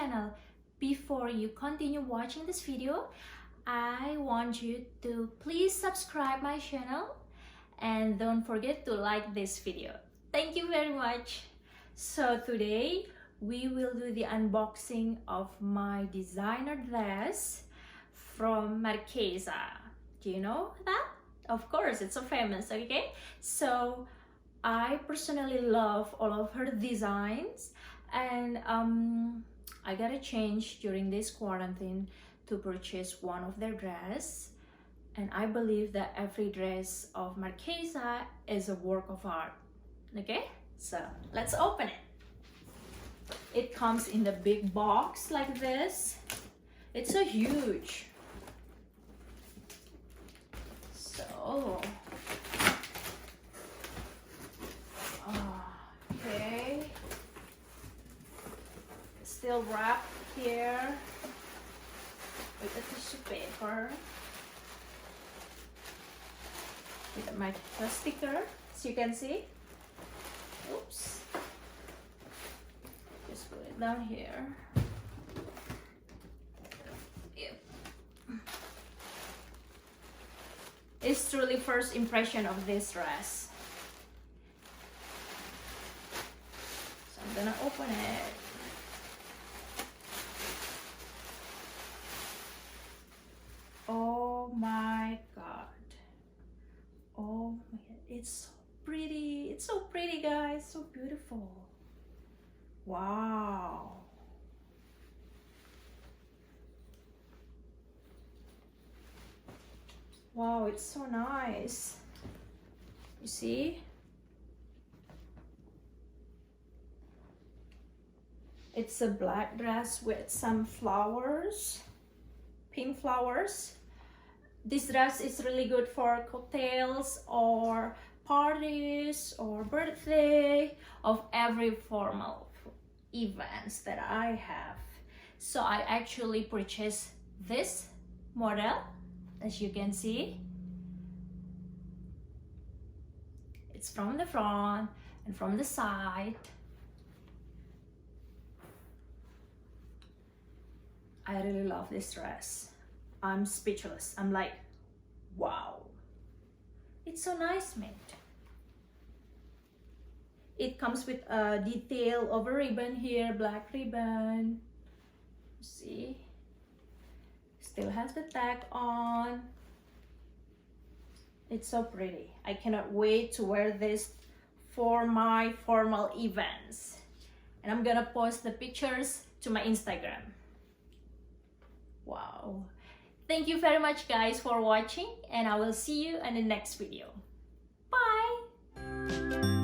channel. Before you continue watching this video, I want you to please subscribe my channel and don't forget to like this video. Thank you very much. So today we will do the unboxing of my designer dress from Marchesa. Do you know that? Of course, it's so famous, okay? So I personally love all of her designs, and I got a change during this quarantine to purchase one of their dress, and I believe that every dress of Marchesa is a work of art. Okay, so let's open it. It comes in the big box like this. It's so huge. So okay, still wrapped here with a tissue paper with my sticker, as you can see. Oops, just put it down here. Yep. It's truly first impression of this dress. So I'm gonna open it. Oh my god. Oh my god. It's so pretty. It's so pretty, guys. So beautiful. Wow. Wow, it's so nice. You see? It's a black dress with some flowers, pink flowers. This dress is really good for cocktails or parties or birthday of every formal events that I have. So I actually purchased this model, as you can see. It's from the front and from the side. I really love this dress. I'm speechless. I'm like, wow. It's so nice made. It comes with a detail of a ribbon here, black ribbon. See? Still has the tag on. It's so pretty. I cannot wait to wear this for my formal events. And I'm gonna post the pictures to my Instagram. Wow. Thank you very much, guys, for watching, and I will see you in the next video. Bye.